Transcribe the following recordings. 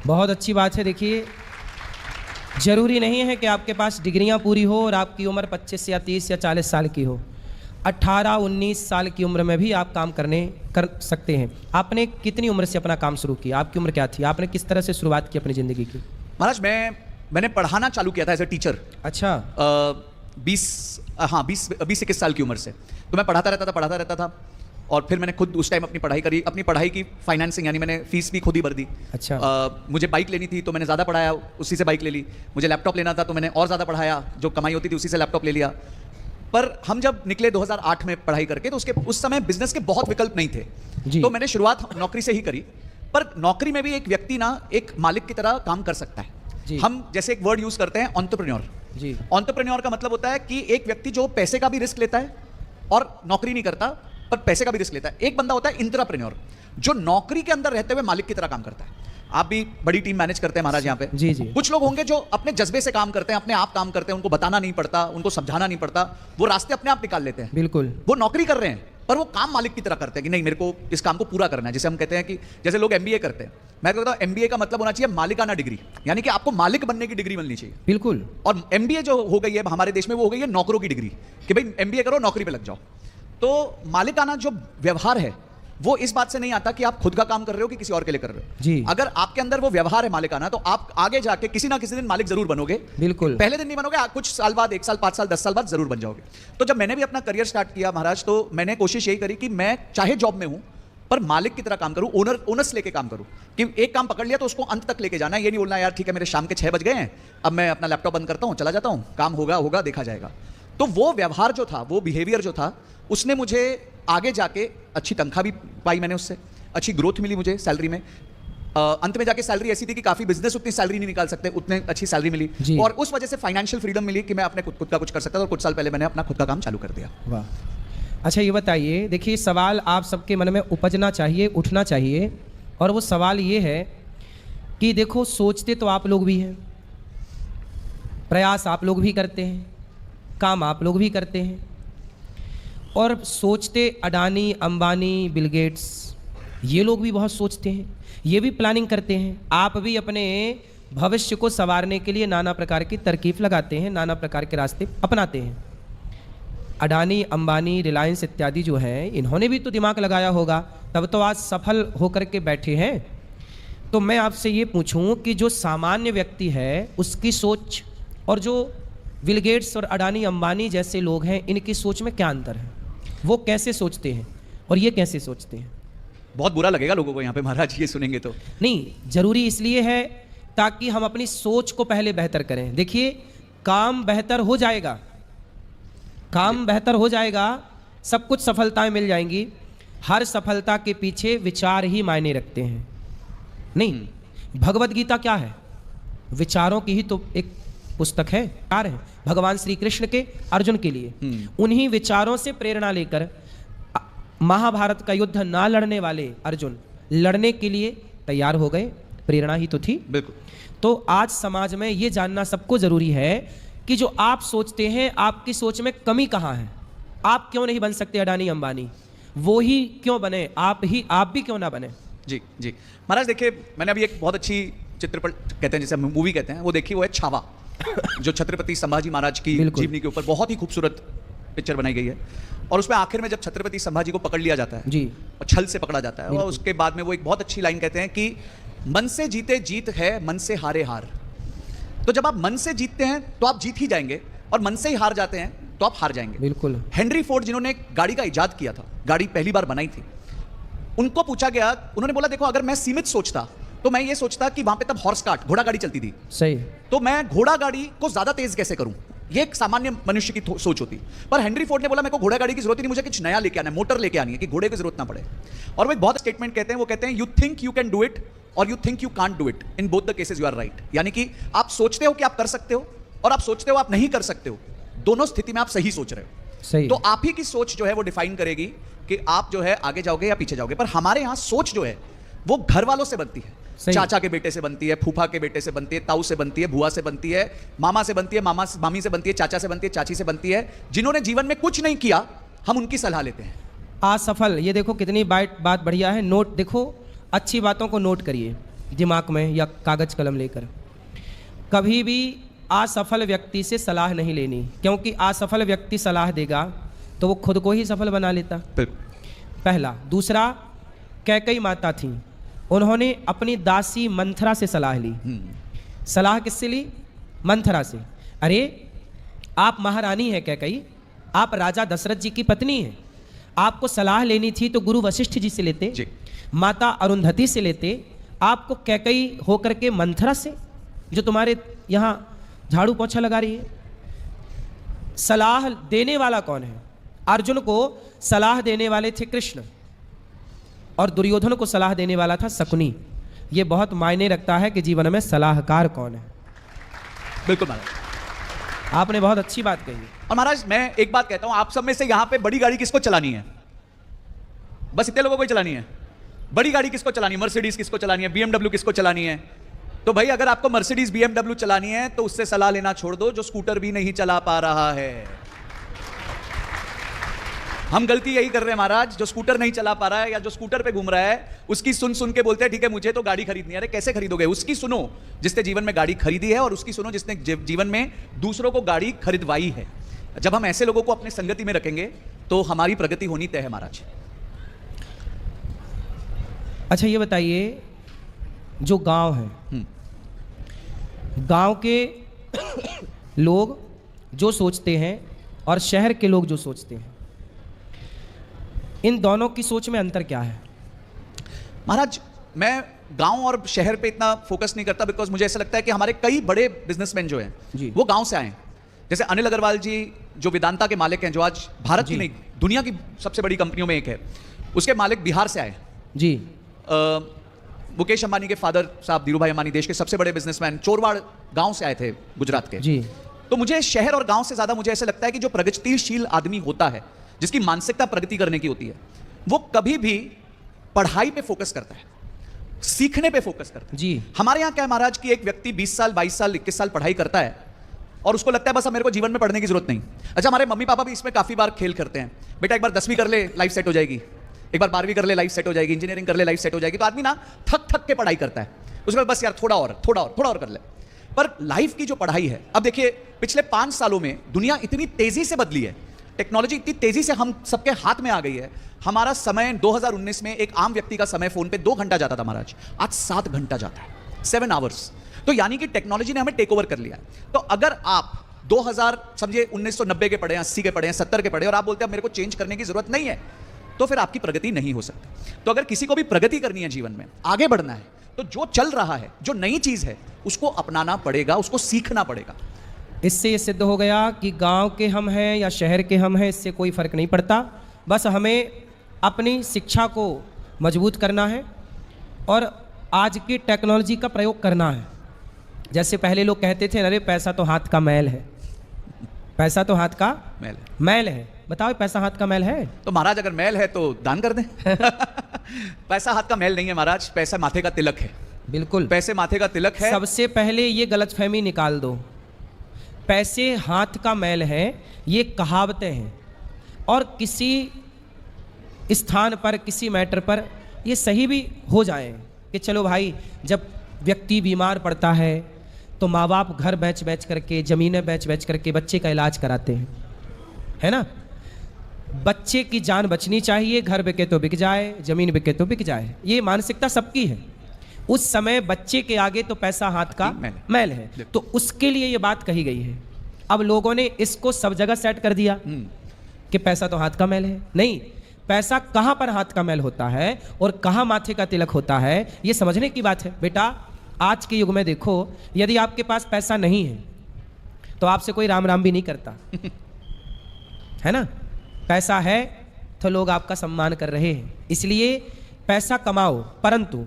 बहुत अच्छी बात है। देखिए, ज़रूरी नहीं है कि आपके पास डिग्रियां पूरी हो और आपकी उम्र 25 या 30 या 40 साल की हो। 18-19 साल की उम्र में भी आप काम कर सकते हैं। आपने कितनी उम्र से अपना काम शुरू किया? आपकी उम्र क्या थी? आपने किस तरह से शुरुआत की अपनी ज़िंदगी की? महाराज मैंने पढ़ाना चालू किया था एज ए टीचर। अच्छा। 20-21 साल की उम्र से। तो मैं पढ़ाता रहता था और फिर मैंने खुद उस टाइम अपनी पढ़ाई करी। अपनी पढ़ाई की फाइनेंसिंग यानी मैंने फीस भी खुद ही भर दी। अच्छा। मुझे बाइक लेनी थी तो मैंने ज़्यादा पढ़ाया, उसी से बाइक ले ली। मुझे लैपटॉप लेना था तो मैंने और ज़्यादा पढ़ाया, जो कमाई होती थी उसी से लैपटॉप ले लिया। पर हम जब निकले 2008 में पढ़ाई करके तो उस समय बिजनेस के बहुत विकल्प नहीं थे जी। तो मैंने शुरुआत नौकरी से ही करी। पर नौकरी में भी एक व्यक्ति ना एक मालिक की तरह काम कर सकता है जी। हम जैसे एक वर्ड यूज करते हैं एंटरप्रेन्योर। जी। एंटरप्रेन्योर का मतलब होता है कि एक व्यक्ति जो पैसे का भी रिस्क लेता है और नौकरी नहीं करता पर पैसे का भी रिस्क लेता है। एक बंदा होता है इंट्राप्रेन्योर जो नौकरी के अंदर रहते हुए मालिक की तरह काम करता है। आप भी बड़ी टीम मैनेज करते हैं महाराज यहाँ पे। जी जी। कुछ लोग होंगे जो अपने जज्बे से काम करते हैं, अपने आप काम करते हैं, उनको बताना नहीं पड़ता, उनको समझाना नहीं पड़ता, वो रास्ते अपने आप निकाल लेते हैं। बिल्कुल। वो नौकरी कर रहे हैं पर वो काम मालिक की तरह करते हैं कि नहीं मेरे को इस काम को पूरा करना है। जैसे हम कहते हैं कि जैसे लोग एमबीए करते हैं, मैं कहता हूं एमबीए का मतलब होना चाहिए मालिकाना डिग्री, यानी कि आपको मालिक बनने की डिग्री मिलनी चाहिए। बिल्कुल। और एमबीए जो हो गई है हमारे देश में वो हो गई है नौकरों की डिग्री कि भाई एमबीए करो नौकरी पे लग जाओ। तो मालिकाना जो व्यवहार है वो इस बात से नहीं आता कि आप खुद का काम कर रहे हो कि किसी और के लिए कर रहे हो जी। अगर आपके अंदर वो व्यवहार है मालिकाना तो आप आगे जाके किसी ना किसी दिन मालिक जरूर बनोगे। बिल्कुल। पहले दिन नहीं बनोगे, कुछ साल बाद, 1 साल, 5 साल, 10 साल बाद जरूर बन जाओगे। तो जब मैंने भी अपना करियर स्टार्ट किया महाराज तो मैंने कोशिश यही करी कि मैं चाहे जॉब में हूं पर मालिक की तरह काम करूं, ओनर्स लेके काम करूं कि एक काम पकड़ लिया तो उसको अंत तक लेके जाना है। ये नहीं बोलना यार ठीक है मेरे शाम के 6 बज गए हैं अब मैं अपना लैपटॉप बंद करता हूं चला जाता हूं, काम होगा देखा जाएगा। तो वो व्यवहार जो था, वो बिहेवियर जो था, उसने मुझे आगे जाके अच्छी तनख्वाह भी पाई, मैंने उससे अच्छी ग्रोथ मिली मुझे सैलरी में। अंत में जाके सैलरी ऐसी थी कि काफी बिजनेस उतनी सैलरी नहीं निकाल सकते, उतने अच्छी सैलरी मिली और उस वजह से फाइनेंशियल फ्रीडम मिली कि मैं अपने खुद का कुछ कर सकता था। और कुछ साल पहले मैंने अपना खुद का काम चालू कर दिया। वाह। अच्छा ये बताइए, देखिए सवाल आप सबके मन में उपजना चाहिए, उठना चाहिए, और वो सवाल ये है कि देखो सोचते तो आप लोग भी हैं, प्रयास आप लोग भी करते हैं, काम आप लोग भी करते हैं, और सोचते अडानी, अंबानी, बिल गेट्स ये लोग भी बहुत सोचते हैं, ये भी प्लानिंग करते हैं। आप भी अपने भविष्य को संवारने के लिए नाना प्रकार की तरकीब लगाते हैं, नाना प्रकार के रास्ते अपनाते हैं। अडानी, अंबानी, रिलायंस इत्यादि जो हैं इन्होंने भी तो दिमाग लगाया होगा, तब तो आज सफल होकर के बैठे हैं। तो मैं आपसे ये पूछूं कि जो सामान्य व्यक्ति है उसकी सोच और जो बिल गेट्स और अडानी, अंबानी जैसे लोग हैं इनकी सोच में क्या अंतर है? वो कैसे सोचते हैं और ये कैसे सोचते हैं? बहुत बुरा लगेगा लोगों को यहाँ पे महाराज ये सुनेंगे तो। नहीं, जरूरी इसलिए है ताकि हम अपनी सोच को पहले बेहतर करें। देखिए काम बेहतर हो जाएगा, काम बेहतर हो जाएगा, सब कुछ सफलताएं मिल जाएंगी। हर सफलता के पीछे विचार ही मायने रखते हैं। नहीं, भगवत गीता क्या है? विचारों की ही तो एक पुस्तक है, विचार है भगवान श्री कृष्ण के अर्जुन के लिए। उन्हीं विचारों से प्रेरणा लेकर महाभारत का युद्ध ना लड़ने वाले अर्जुन लड़ने के लिए तैयार हो गए, प्रेरणा ही तो थी। बिल्कुल। तो आज समाज में ये जानना सबको जरूरी है कि जो आप सोचते हैं आपकी सोच में कमी कहाँ है। आप क्यों नहीं बन सकते अडानी, अंबानी? वो ही क्यों बने, आप भी क्यों ना बने? जी जी महाराज देखिए, मैंने अभी एक बहुत अच्छी चित्रपट कहते हैं जैसे मूवी कहते हैं वो देखी, वो है छावा जो छत्रपति संभाजी महाराज की जीवनी के ऊपर बहुत ही खूबसूरत पिक्चर बनाई गई है। और उसमें आखिर में जब छत्रपति संभाजी को पकड़ लिया जाता है जी, और छल से पकड़ा जाता है, और उसके बाद में वो एक बहुत अच्छी लाइन कहते हैं कि मन से जीते जीत है, मन से हारे हार। तो जब आप मन से जीतते हैं तो आप जीत ही जाएंगे, और मन से ही हार जाते हैं तो आप हार जाएंगे। बिल्कुल। हेनरी फोर्ड जिन्होंने गाड़ी का इजाद किया था, गाड़ी पहली बार बनाई थी, उनको पूछा गया, उन्होंने बोला देखो अगर मैं सीमित सोचता तो मैं ये सोचता कि वहां पे तब हॉर्स कार्ट, घोड़ा गाड़ी चलती थी, सही, तो मैं घोड़ा गाड़ी को ज्यादा तेज कैसे करूं, ये एक सामान्य मनुष्य की सोच होती। पर हेनरी फोर्ड ने बोला मेरे को घोड़ा गाड़ी की जरूरत ही नहीं, मुझे कुछ नया लेके आना है, मोटर लेके आनी है कि घोड़े की जरूरत ना पड़े। और वो एक बहुत स्टेटमेंट कहते हैं, वो कहते हैं you think you can do it or you think you can't do it, in both the cases you are right. यानी कि आप सोचते हो कि आप कर सकते हो और आप सोचते हो आप नहीं कर सकते हो, दोनों स्थिति में आप सही सोच रहे हो। सही। तो आप ही की सोच जो है वो डिफाइन करेगी कि आप जो है आगे जाओगे या पीछे जाओगे। पर हमारे यहाँ सोच जो है वो घर वालों से बनती है, चाचा के बेटे से बनती है, फूफा के बेटे से बनती है, ताऊ से बनती है, बुआ से बनती है, मामा से बनती है, मामी से बनती है, चाचा से बनती है, चाची से बनती है। जिन्होंने जीवन में कुछ नहीं किया हम उनकी सलाह लेते हैं। असफल, ये देखो कितनी बात बढ़िया है। नोट देखो, अच्छी बातों को नोट करिए। दिमाग में या कागज कलम लेकर, कभी भी असफल व्यक्ति से सलाह नहीं लेनी, क्योंकि असफल व्यक्ति सलाह देगा तो वो खुद को ही सफल बना लेता। पहला। दूसरा, कैकई माता थी, उन्होंने अपनी दासी मंथरा से सलाह ली। सलाह किससे ली? मंथरा से। अरे आप महारानी है कैकई, आप राजा दशरथ जी की पत्नी हैं, आपको सलाह लेनी थी तो गुरु वशिष्ठ जी से लेते जी। माता अरुंधति से लेते, आपको कैकई होकर के मंथरा से, जो तुम्हारे यहाँ झाड़ू पोछा लगा रही है। सलाह देने वाला कौन है? अर्जुन को सलाह देने वाले थे कृष्ण, और दुर्योधन को सलाह देने वाला था शकुनी। ये बहुत मायने रखता है कि जीवन में सलाहकार कौन है। बिल्कुल महाराज, आपने बहुत अच्छी बात कही। और महाराज मैं एक बात कहता हूं, आप सब में से यहां पे बड़ी गाड़ी किसको चलानी है? बस इतने लोगों को ही चलानी है। बड़ी गाड़ी किसको चलानी है? मर्सिडीज किसको चलानी है? बीएमडब्ल्यू किसको चलानी है? तो भाई अगर आपको मर्सिडीज बीएमडब्ल्यू चलानी है तो उससे सलाह लेना छोड़ दो जो स्कूटर भी नहीं चला पा रहा है। हम गलती यही कर रहे हैं महाराज, जो स्कूटर नहीं चला पा रहा है या जो स्कूटर पे घूम रहा है उसकी सुन सुन के बोलते हैं ठीक है मुझे तो गाड़ी खरीदनी है। अरे कैसे खरीदोगे? उसकी सुनो जिसने जीवन में गाड़ी खरीदी है, और उसकी सुनो जिसने जीवन में दूसरों को गाड़ी खरीदवाई है। जब हम ऐसे लोगों को अपने संगति में रखेंगे तो हमारी प्रगति होनी तय है महाराज। अच्छा ये बताइए, जो गांव है, गांव के लोग जो सोचते हैं और शहर के लोग जो सोचते हैं, इन दोनों की सोच में अंतर क्या है? महाराज मैं गांव और शहर पे इतना फोकस नहीं करता, बिकॉज मुझे ऐसा लगता है कि हमारे कई बड़े बिजनेसमैन जो हैं वो गांव से आए हैं। जैसे अनिल अग्रवाल जी जो वेदांता के मालिक हैं, जो आज भारत की नहीं दुनिया की सबसे बड़ी कंपनियों में एक है, उसके मालिक बिहार से आए जी। मुकेश अंबानी के फादर साहब धीरू भाई अंबानी देश के सबसे बड़े बिजनेसमैन चोरवाड़ गांव से आए थे, गुजरात के जी। तो मुझे शहर और गांव से ज्यादा मुझे ऐसा लगता है कि जो प्रगतिशील आदमी होता है, जिसकी मानसिकता प्रगति करने की होती है, वो कभी भी पढ़ाई पे फोकस करता है, सीखने पे फोकस करता है। जी। हमारे यहाँ क्या है महाराज कि एक व्यक्ति 20 साल 22 साल 21 साल पढ़ाई करता है और उसको लगता है बस अब मेरे को जीवन में पढ़ने की जरूरत नहीं। अच्छा हमारे मम्मी पापा भी इसमें काफी बार खेल करते हैं, बेटा एक बार 10वीं कर ले लाइफ सेट हो जाएगी, एक बार 12वीं कर ले लाइफ सेट हो जाएगी, इंजीनियरिंग कर ले लाइफ सेट हो जाएगी। तो आदमी ना थक थक के पढ़ाई करता है, उसके बाद बस यार थोड़ा और कर ले। पर लाइफ की जो पढ़ाई है, अब देखिए पिछले 5 सालों में दुनिया इतनी तेजी से बदली है, टेक्नोलॉजी इतनी तेजी से हम सबके हाथ में आ गई है। हमारा समय 2019 में एक आम व्यक्ति का समय फोन पे 2 घंटा जाता था महाराज, आज 7 घंटा जाता है, 7 आवर्स। तो यानी कि टेक्नोलॉजी ने हमें टेक ओवर कर लिया है। तो अगर आप 2000 समझिए 1990 के पढ़े हैं, 80 के पढ़े हैं, 70 के पढ़े और आप बोलते हैं मेरे को चेंज करने की जरूरत नहीं है, तो फिर आपकी प्रगति नहीं हो सकती। तो अगर किसी को भी प्रगति करनी है जीवन में, आगे बढ़ना है, तो जो चल रहा है, जो नई चीज है, उसको अपनाना पड़ेगा, उसको सीखना पड़ेगा। इससे ये सिद्ध हो गया कि गांव के हम हैं या शहर के हम हैं, इससे कोई फर्क नहीं पड़ता। बस हमें अपनी शिक्षा को मजबूत करना है और आज की टेक्नोलॉजी का प्रयोग करना है। जैसे पहले लोग कहते थे अरे पैसा तो हाथ का मैल है, पैसा तो हाथ का मैल है। बताओ पैसा हाथ का मैल है? तो महाराज अगर मैल है तो दान कर दें। पैसा हाथ का मैल नहीं है महाराज, पैसा माथे का तिलक है। बिल्कुल, पैसे माथे का तिलक है। सबसे पहले ये गलतफहमी निकाल दो, पैसे हाथ का मैल है ये कहावतें हैं, और किसी स्थान पर किसी मैटर पर ये सही भी हो जाए कि चलो भाई जब व्यक्ति बीमार पड़ता है तो माँ बाप घर बेच बेच करके, ज़मीनें बेच बेच करके बच्चे का इलाज कराते हैं, है ना। बच्चे की जान बचनी चाहिए, घर बिके तो बिक जाए, ज़मीन बिके तो बिक जाए, ये मानसिकता सबकी है। उस समय बच्चे के आगे तो पैसा हाथ का मैल है, तो उसके लिए ये बात कही गई है। अब लोगों ने इसको सब जगह सेट कर दिया कि पैसा तो हाथ का मैल है। नहीं, पैसा कहाँ पर हाथ का मैल होता है और कहाँ माथे का तिलक होता है, ये समझने की बात है। बेटा आज के युग में देखो, यदि आपके पास पैसा नहीं है तो आपसे कोई राम राम भी नहीं करता, है ना। पैसा है तो लोग आपका सम्मान कर रहे हैं, इसलिए पैसा कमाओ, परंतु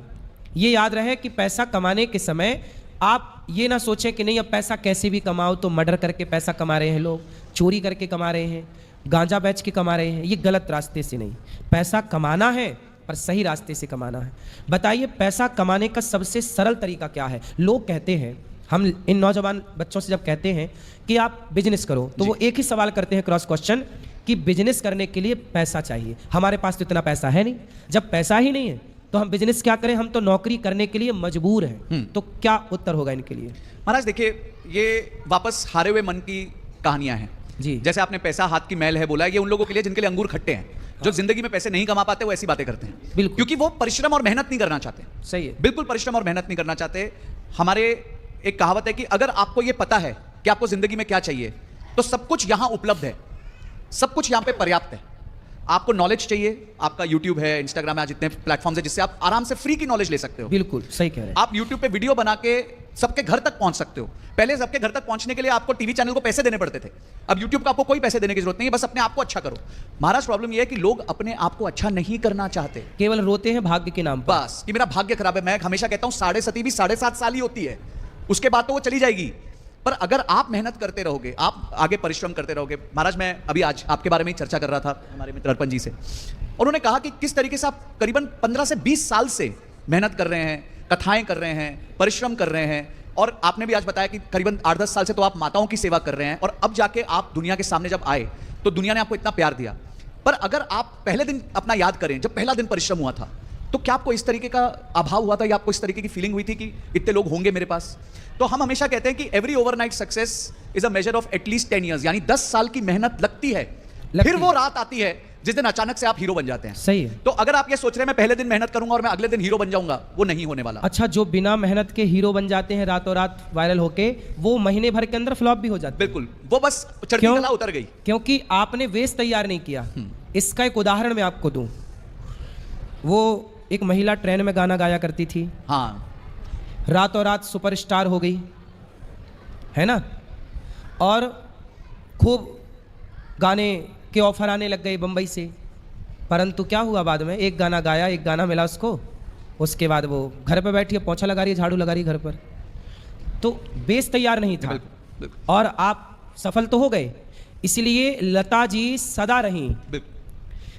ये याद रहे कि पैसा कमाने के समय आप ये ना सोचें कि नहीं अब पैसा कैसे भी कमाओ। तो मर्डर करके पैसा कमा रहे हैं लोग, चोरी करके कमा रहे हैं, गांजा बेच के कमा रहे हैं, ये गलत रास्ते से नहीं। पैसा कमाना है पर सही रास्ते से कमाना है। बताइए पैसा कमाने का सबसे सरल तरीका क्या है? लोग कहते हैं, हम इन नौजवान बच्चों से जब कहते हैं कि आप बिजनेस करो, तो वो एक ही सवाल करते हैं क्रॉस क्वेश्चन कि बिजनेस करने के लिए पैसा चाहिए। हमारे पास तो इतना पैसा है नहीं। जब पैसा ही नहीं है तो हम बिजनेस क्या करें, हम तो नौकरी करने के लिए मजबूर हैं। तो क्या उत्तर होगा इनके लिए? महाराज देखिए, ये वापस हारे हुए मन की कहानियां हैं जी। जैसे आपने पैसा हाथ की मैल है बोला, ये उन लोगों के लिए जिनके लिए अंगूर खट्टे हैं, जो जिंदगी में पैसे नहीं कमा पाते, वो ऐसी बातें करते हैं। बिल्कुल। क्योंकि वो परिश्रम और मेहनत नहीं करना चाहते। सही है। बिल्कुल परिश्रम और मेहनत नहीं करना चाहते। हमारे एक कहावत है कि अगर आपको ये पता है कि आपको जिंदगी में क्या चाहिए, तो सब कुछ यहां उपलब्ध है, सब कुछ यहां पे पर्याप्त है। आपको नॉलेज चाहिए, आपका YouTube है, Instagram है, आज इतने प्लेटफॉर्म्स है जिससे आप आराम से फ्री की नॉलेज ले सकते हो। बिल्कुल सही कह रहे हैं। आप YouTube पे वीडियो बना के सबके घर तक पहुंच सकते हो। पहले सबके घर तक पहुंचने के लिए आपको टीवी चैनल को पैसे देने पड़ते थे। अब YouTube को आपको कोई पैसे देने की जरूरत नहीं है, बस अपने आप को अच्छा करो। महाराज प्रॉब्लम यह है कि लोग अपने आप को अच्छा नहीं करना चाहते, केवल रोते हैं भाग्य के नाम पर। बस कि मेरा भाग्य खराब है। मैं हमेशा कहता हूं 7.5 भी 7.5 साल ही होती है, उसके बाद तो वो चली जाएगी। पर अगर आप मेहनत करते रहोगे, आप आगे परिश्रम करते रहोगे। महाराज मैं अभी आज आपके बारे में ही चर्चा कर रहा था हमारे मित्र अर्पण जी से, और उन्होंने कहा कि किस तरीके से आप करीबन 15 से 20 साल से मेहनत कर रहे हैं, कथाएं कर रहे हैं, परिश्रम कर रहे हैं, और आपने भी आज बताया कि करीबन 8-10 साल से तो आप माताओं की सेवा कर रहे हैं, और अब जाके आप दुनिया के सामने जब आए तो दुनिया ने आपको इतना प्यार दिया। पर अगर आप पहले दिन अपना याद करें, जब पहला दिन परिश्रम हुआ था, तो क्या आपको इस तरीके का अभाव हुआ था, या आपको इस तरीके की फीलिंग हुई थी कि इतने लोग होंगे मेरे पास? तो हम हमेशा कहते हैं कि every overnight success is a measure of at least 10 years, यानी 10 साल की मेहनत लगती है, फिर वो रात आती है जिस दिन अचानक से आप हीरो बन जाते हैं। सही है। तो अगर आप ये सोच रहे हैं मैं पहले दिन मेहनत करूंगा और मैं अगले दिन हीरो बन जाऊंगा, वो नहीं होने वाला। अच्छा, जो बिना मेहनत के हीरो बन जाते हैं रातों रात वायरल होके, वो महीने भर के अंदर फ्लॉप भी हो जाते हैं। बिल्कुल, वो बस चढ़ती क्यों? कला उतर गई। क्योंकि आपने वेश तैयार नहीं किया। इसका एक उदाहरण मैं आपको दूं। वो एक महिला ट्रेन में गाना गाया करती थी, हाँ, रातों रात सुपरस्टार हो गई, है ना, और खूब गाने के ऑफर आने लग गए बम्बई से। परंतु क्या हुआ, बाद में एक गाना गाया, एक गाना मिला उसको, उसके बाद वो घर पे बैठी है, पोछा लगा रही है, झाड़ू लगा रही है घर पर। तो बेस तैयार नहीं था, और आप सफल तो हो गए। इसलिए लता जी सदा रही।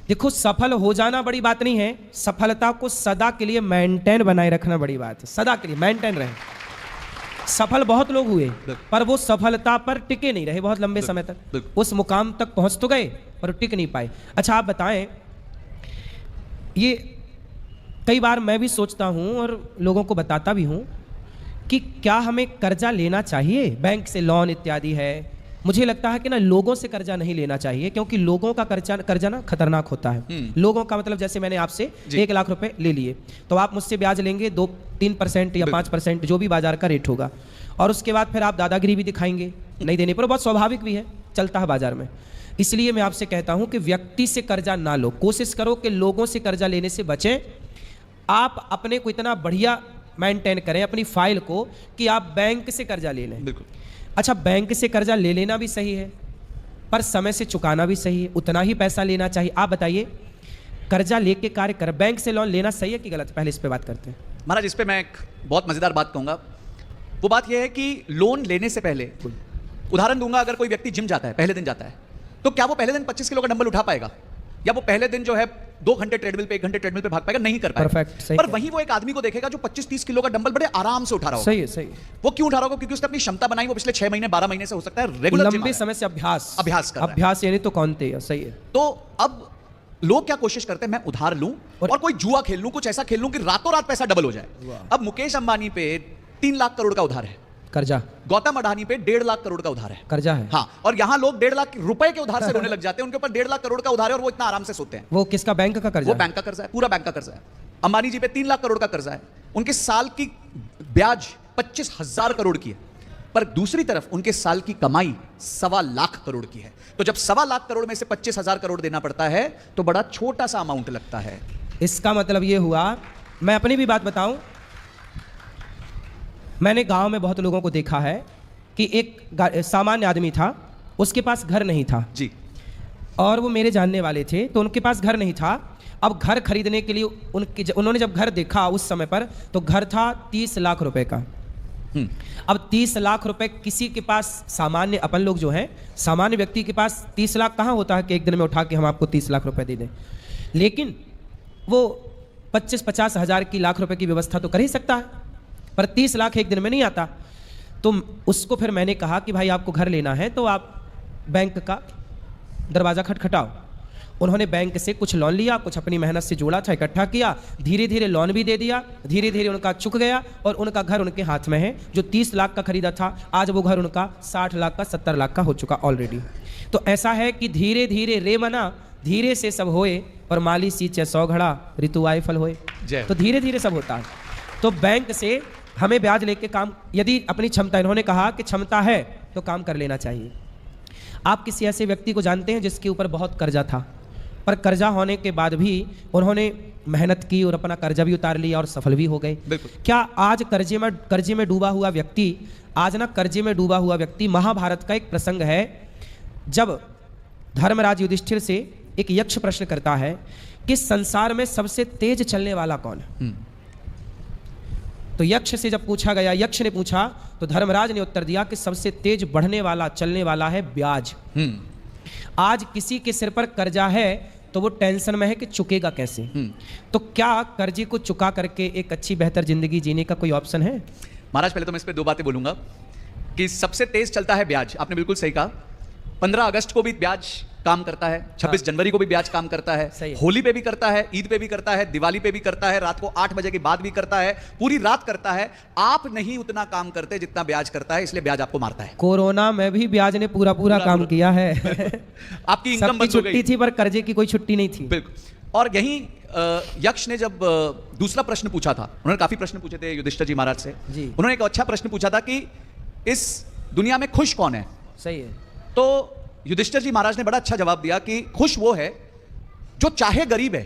देखो, सफल हो जाना बड़ी बात नहीं है, सफलता को सदा के लिए मेंटेन बनाए रखना बड़ी बात है। सदा के लिए मेंटेन रहे। सफल बहुत लोग हुए, पर वो सफलता पर टिके नहीं रहे बहुत लंबे समय तक। उस मुकाम तक पहुंच तो गए, पर टिक नहीं पाए। अच्छा, आप बताएं, ये कई बार मैं भी सोचता हूं और लोगों को बताता भी हूं कि क्या हमें कर्जा लेना चाहिए? बैंक से लोन इत्यादि है। मुझे लगता है कि ना, लोगों से कर्जा नहीं लेना चाहिए, क्योंकि लोगों का कर्जा ना खतरनाक होता है। लोगों का मतलब, जैसे मैंने आपसे 1 लाख रुपए ले लिए, तो आप मुझसे ब्याज लेंगे 2-3% या 5%, जो भी बाजार का रेट होगा, और उसके बाद फिर आप दादागिरी भी दिखाएंगे नहीं देने पर। बहुत स्वाभाविक भी है, चलता है बाजार में। इसलिए मैं आपसे कहता हूं कि व्यक्ति से कर्जा ना लो, कोशिश करो कि लोगों से कर्जा लेने से बचें। आप अपने को इतना बढ़िया मेंटेन करें अपनी फाइल को कि आप बैंक से कर्जा ले लें। अच्छा, बैंक से कर्जा ले लेना भी सही है, पर समय से चुकाना भी सही है, उतना ही पैसा लेना चाहिए। आप बताइए, कर्जा लेके कार्य कर, बैंक से लोन लेना सही है कि गलत? पहले इस पे बात करते हैं। महाराज, इस पे मैं एक बहुत मजेदार बात कहूंगा। वो बात यह है कि लोन लेने से पहले, उदाहरण दूंगा, अगर कोई व्यक्ति जिम जाता है, पहले दिन जाता है, तो क्या वो पहले दिन 25 किलो का डंबल उठा पाएगा? या वो पहले दिन जो है 2 घंटे ट्रेडमिल पे, 1 घंटे ट्रेडमिल पे भाग पाएगा? नहीं कर पाएगा। परफेक्ट, सही। पर वहीं वो एक आदमी को देखेगा जो 25-30 किलो का डंबल बड़े आराम से उठा रहा होगा। सही है, सही है। वो क्यों उठा रहा होगा? क्योंकि उसने अपनी क्षमता बनाई। वो पिछले 6 महीने 12 महीने से हो सकता है रेगुलर लंबे समय से अभ्यास कर रहा है। अभ्यास यानी तो कौनते है। सही है। तो अब लोग क्या कोशिश करते हैं, मैं उधार लूं और कोई जुआ खेल लूं, कुछ ऐसा खेल लूं कि रातों रात पैसा डबल हो जाए। अब मुकेश अंबानी पे 3 लाख करोड़ का उधार है कर्जा, गौतम अडानी पे 1.5 लाख करोड़ का उधार है कर्जा है। हाँ, और यहाँ लोग 1.5 लाख रुपए के उधार से रोने लग जाते हैं। उनके ऊपर 1.5 लाख करोड़ का उधार है और वो इतना आराम से सोते हैं। वो किसका? बैंक का कर्जा? वो बैंक का कर्जा है, पूरा बैंक का कर्जा है। अंबानी जी पे 3 लाख करोड़ का कर्जा है। उनके साल की ब्याज 25,000 करोड़ की है, पर दूसरी तरफ उनके साल की कमाई 1.25 लाख करोड़ की है। तो जब 1.25 लाख करोड़ में से 25,000 करोड़ देना पड़ता है, तो बड़ा छोटा सा अमाउंट लगता है। इसका मतलब ये हुआ, मैं अपनी भी बात बताऊं, मैंने गांव में बहुत लोगों को देखा है कि एक सामान्य आदमी था, उसके पास घर नहीं था जी, और वो मेरे जानने वाले थे, तो उनके पास घर नहीं था। अब घर खरीदने के लिए उन्होंने जब घर देखा उस समय पर, तो घर था 30 लाख रुपए का। अब 30 लाख रुपए किसी के पास, सामान्य अपन लोग जो हैं, सामान्य व्यक्ति के पास 30 लाख कहाँ होता है कि एक दिन में उठा के हम आपको 30 लाख रुपए दे दें। लेकिन वो 25-50 हज़ार की लाख रुपए की व्यवस्था तो कर ही सकता है, पर 30 लाख एक दिन में नहीं आता। तो उसको फिर मैंने कहा कि भाई आपको घर लेना है तो आप बैंक का दरवाज़ा खटखटाओ। उन्होंने बैंक से कुछ लोन लिया, कुछ अपनी मेहनत से जोड़ा था, इकट्ठा किया, धीरे धीरे लोन भी दे दिया, धीरे धीरे उनका चुक गया और उनका घर उनके हाथ में है। जो 30 लाख का खरीदा था, आज वो घर उनका 60 लाख का, 70 लाख का हो चुका ऑलरेडी। तो ऐसा है कि धीरे धीरे रे मना, धीरे से सब होए, और माली सींचे 100 घड़ा, ऋतु आए फल होए। तो धीरे धीरे सब होता है। तो बैंक से हमें ब्याज लेके काम, यदि अपनी क्षमता, इन्होंने कहा कि क्षमता है तो काम कर लेना चाहिए। आप किसी ऐसे व्यक्ति को जानते हैं जिसके ऊपर बहुत कर्जा था, पर कर्जा होने के बाद भी उन्होंने मेहनत की और अपना कर्जा भी उतार लिया और सफल भी हो गए? क्या आज कर्जे में डूबा हुआ व्यक्ति, कर्जे में डूबा हुआ व्यक्ति, महाभारत का एक प्रसंग है जब धर्मराज युधिष्ठिर से एक यक्ष प्रश्न करता है कि संसार में सबसे तेज चलने वाला कौन है? तो यक्ष से जब पूछा गया, यक्ष ने पूछा, तो धर्मराज ने उत्तर दिया कि सबसे तेज बढ़ने वाला, चलने वाला है ब्याज। आज किसी के सिर पर कर्जा है तो वो टेंशन में है कि चुकेगा कैसे। तो क्या कर्जे को चुका करके एक अच्छी बेहतर जिंदगी जीने का कोई ऑप्शन है? महाराज, पहले तो मैं इस पे 2 बातें बोलूंगा कि सबसे तेज चलता है ब्याज। आपने बिल्कुल सही कहा। 15 अगस्त को भी ब्याज काम करता है, 26 जनवरी को भी ब्याज काम करता है, होली पे भी करता है, ईद पे भी करता है, दिवाली पे भी करता है, रात को 8 बजे के बाद भी करता है, पूरी रात करता है। आप नहीं उतना काम करते जितना ब्याज करता है, इसलिए ब्याज आपको मारता है। कोरोना में भी ब्याज ने पूरा काम किया है। आपकी इनकम बंद हो गई। छुट्टी थी पर कर्जे की कोई छुट्टी नहीं थी। बिल्कुल। और यही यक्ष ने जब दूसरा प्रश्न पूछा था, उन्होंने काफी प्रश्न पूछे थे युधिष्ठिर जी महाराज से। उन्होंने एक अच्छा प्रश्न पूछा था कि इस दुनिया में खुश कौन है? सही है। तो युधिष्ठिर जी महाराज ने बड़ा अच्छा जवाब दिया कि खुश वो है जो चाहे गरीब है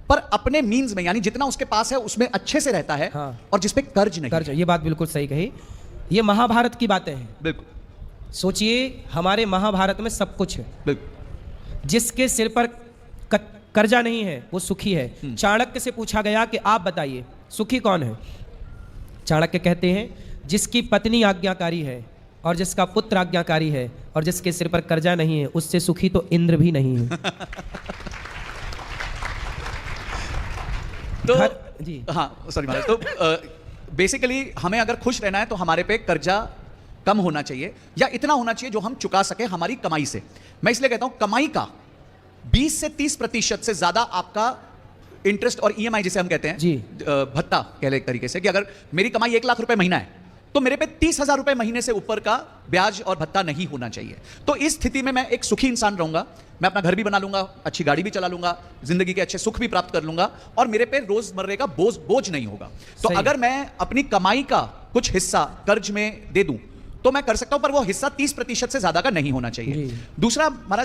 पर अपने मींस में, यानी जितना उसके पास है उसमें अच्छे से रहता है। हाँ। और जिसपे कर्ज नहीं है। ये बात बिल्कुल सही कही। ये महाभारत की बातें हैं। बिल्कुल। सोचिए, हमारे महाभारत में सब कुछ है। बिल्कुल। जिसके सिर पर कर्जा नहीं है वो सुखी है। चाणक्य से पूछा गया कि आप बताइए सुखी कौन है? चाणक्य कहते हैं जिसकी पत्नी आज्ञाकारी है और जिसका पुत्र आज्ञाकारी है और जिसके सिर पर कर्जा नहीं है, उससे सुखी तो इंद्र भी नहीं है। तो जी हाँ, सॉरी महाराज। तो बेसिकली हमें अगर खुश रहना है तो हमारे पे कर्जा कम होना चाहिए या इतना होना चाहिए जो हम चुका सके हमारी कमाई से। मैं इसलिए कहता हूं कमाई का 20 से 30% से ज्यादा आपका इंटरेस्ट और ईएमआई जिसे हम कहते हैं जी, भत्ता कह ले एक तरीके से, कि अगर मेरी कमाई 1 लाख रुपए महीना है तो मेरे पे 30,000 रुपए महीने से ऊपर का ब्याज और भत्ता नहीं होना चाहिए। तो इस स्थिति में मैं एक सुखी इंसान रहूंगा, मैं अपना घर भी बना लूंगा, अच्छी गाड़ी भी चला लूंगा, जिंदगी के अच्छे सुख भी प्राप्त कर लूंगा और मेरे पे रोजमर्रे का बोझ नहीं होगा। तो अगर मैं अपनी कमाई का कुछ हिस्सा कर्ज में दे दूं तो मैं कर सकता हूं, पर वो हिस्सा 30% से ज्यादा का नहीं होना चाहिए। दूसरा महाराज